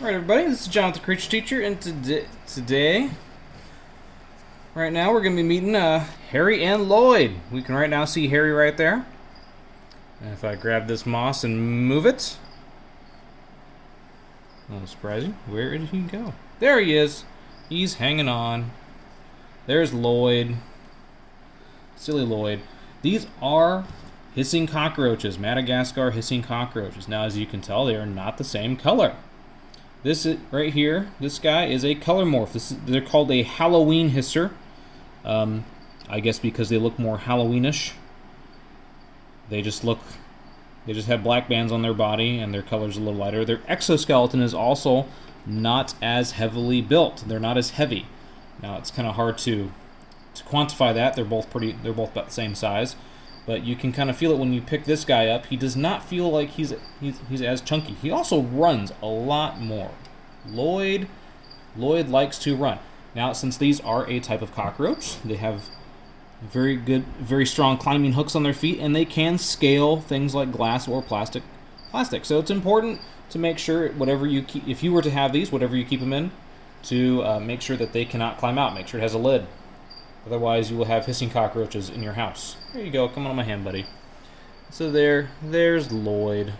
Alright everybody, this is Jonathan the Creature Teacher, and today, right now, we're going to be meeting Harry and Lloyd. We can right now see Harry right there. And if I grab this moss and move it, oh, surprising, where did he go? There he is. He's hanging on. There's Lloyd. Silly Lloyd. These are hissing cockroaches, Madagascar hissing cockroaches. Now, as you can tell, they are not the same color. This right here, this guy is a color morph. They're called a Halloween hisser. I guess because they look more Halloweenish. They just have black bands on their body and their color's a little lighter. Their exoskeleton is also not as heavily built. They're not as heavy. Now it's kind of hard to quantify that. They're both about the same size. But you can kind of feel it when you pick this guy up. He does not feel like he's as chunky. He also runs a lot more. Lloyd likes to run. Now, since these are a type of cockroach, they have very strong climbing hooks on their feet, and they can scale things like glass or plastic. So it's important to make sure if you were to have these, whatever you keep them in, to make sure that they cannot climb out. Make sure it has a lid. Otherwise, you will have hissing cockroaches in your house. There you go. Come on my hand, buddy. So there's Lloyd.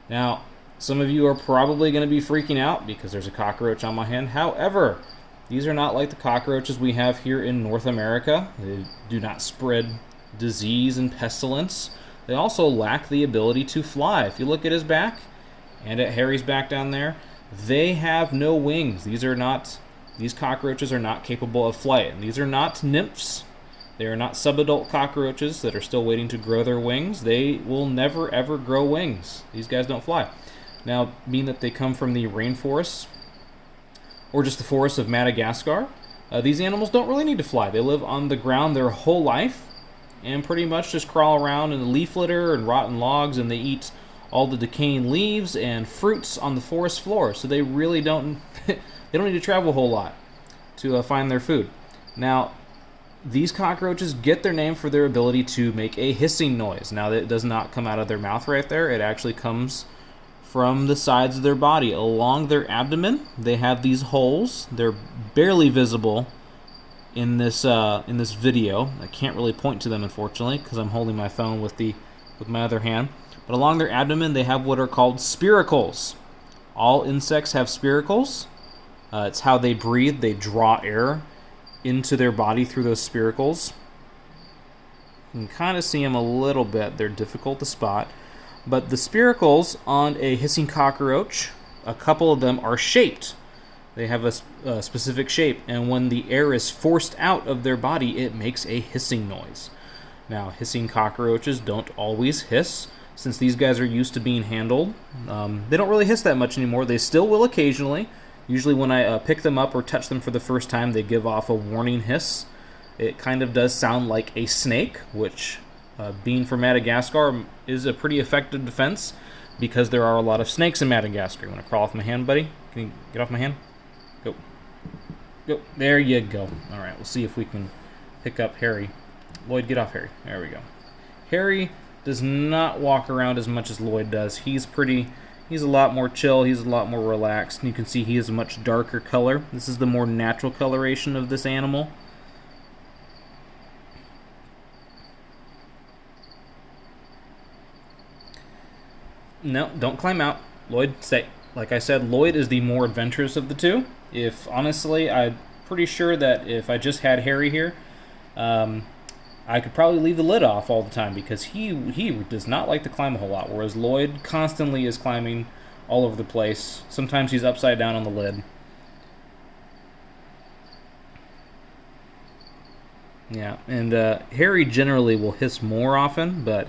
Now, some of you are probably going to be freaking out because there's a cockroach on my hand. However, these are not like the cockroaches we have here in North America. They do not spread disease and pestilence. They also lack the ability to fly. If you look at his back and at Harry's back down there, they have no wings. These cockroaches are not capable of flight. And these are not nymphs. They are not subadult cockroaches that are still waiting to grow their wings. They will never, ever grow wings. These guys don't fly. Now, being that they come from the rainforests, or just the forests of Madagascar, these animals don't really need to fly. They live on the ground their whole life, and pretty much just crawl around in the leaf litter and rotten logs, and they eat all the decaying leaves and fruits on the forest floor. So they really don't... They don't need to travel a whole lot to find their food. Now, these cockroaches get their name for their ability to make a hissing noise. Now, it does not come out of their mouth right there. It actually comes from the sides of their body. Along their abdomen, they have these holes. They're barely visible in this video. I can't really point to them, unfortunately, because I'm holding my phone with my other hand. But along their abdomen, they have what are called spiracles. All insects have spiracles. It's how they breathe. They draw air into their body through those spiracles. You can kind of see them a little bit. They're difficult to spot. But the spiracles on a hissing cockroach, a couple of them are shaped. They have a specific shape. And when the air is forced out of their body, it makes a hissing noise. Now, hissing cockroaches don't always hiss. Since these guys are used to being handled, they don't really hiss that much anymore. They still will occasionally. Usually when I pick them up or touch them for the first time, they give off a warning hiss. It kind of does sound like a snake, which, being from Madagascar, is a pretty effective defense because there are a lot of snakes in Madagascar. You want to crawl off my hand, buddy? Can you get off my hand? Go. Go. There you go. All right, we'll see if we can pick up Harry. Lloyd, get off Harry. There we go. Harry does not walk around as much as Lloyd does. He's a lot more chill, he's a lot more relaxed, and you can see he is a much darker color. This is the more natural coloration of this animal. No, don't climb out. Lloyd, stay. Like I said, Lloyd is the more adventurous of the two. Honestly, I'm pretty sure that if I just had Harry here, I could probably leave the lid off all the time because he does not like to climb a whole lot, whereas Lloyd constantly is climbing all over the place. Sometimes he's upside down on the lid. Yeah, and Harry generally will hiss more often, but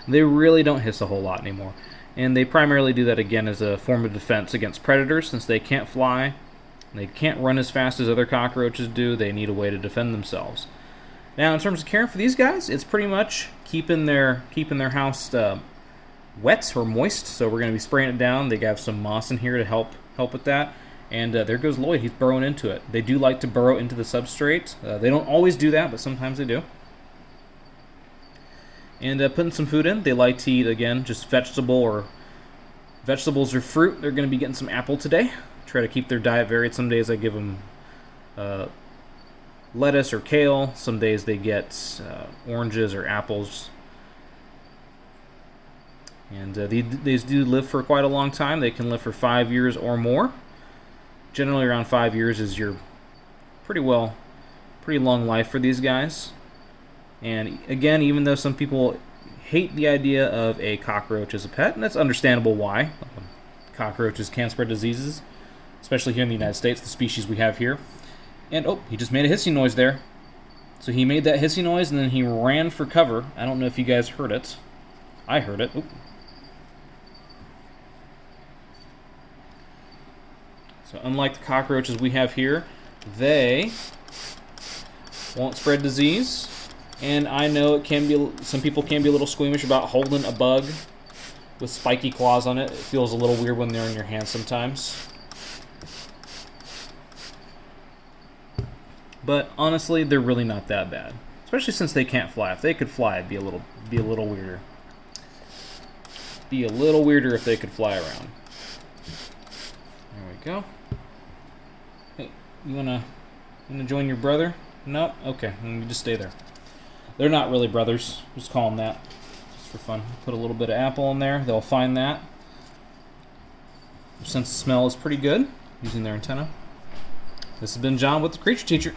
they really don't hiss a whole lot anymore. And they primarily do that, again, as a form of defense against predators. Since they can't fly, they can't run as fast as other cockroaches do, they need a way to defend themselves. Now, in terms of caring for these guys, it's pretty much keeping their house wet or moist. So we're going to be spraying it down. They have some moss in here to help with that. And there goes Lloyd. He's burrowing into it. They do like to burrow into the substrate. They don't always do that, but sometimes they do. And putting some food in. They like to eat, again, just vegetable or Vegetables or fruit, they're going to be getting some apple today. Try to keep their diet varied. Some days I give them lettuce or kale. Some days they get oranges or apples. And these do live for quite a long time. They can live for 5 years or more. Generally around 5 years is your pretty long life for these guys. And again, even though some people hate the idea of a cockroach as a pet, and that's understandable why. Cockroaches can spread diseases, especially here in the United States, the species we have here. And, oh, he just made a hissing noise there. So he made that hissing noise, and then he ran for cover. I don't know if you guys heard it. I heard it. Oop. So unlike the cockroaches we have here, they won't spread disease. And I know it can be, some people can be a little squeamish about holding a bug with spiky claws on it. It feels a little weird when they're in your hand sometimes. But honestly, they're really not that bad. Especially since they can't fly. If they could fly, it'd be a little weirder. Be a little weirder if they could fly around. There we go. Hey, you wanna join your brother? No? Okay, you just stay there. They're not really brothers. Just call them that. Just for fun. Put a little bit of apple in there. They'll find that. Their sense of smell is pretty good using their antenna. This has been John with the Creature Teacher.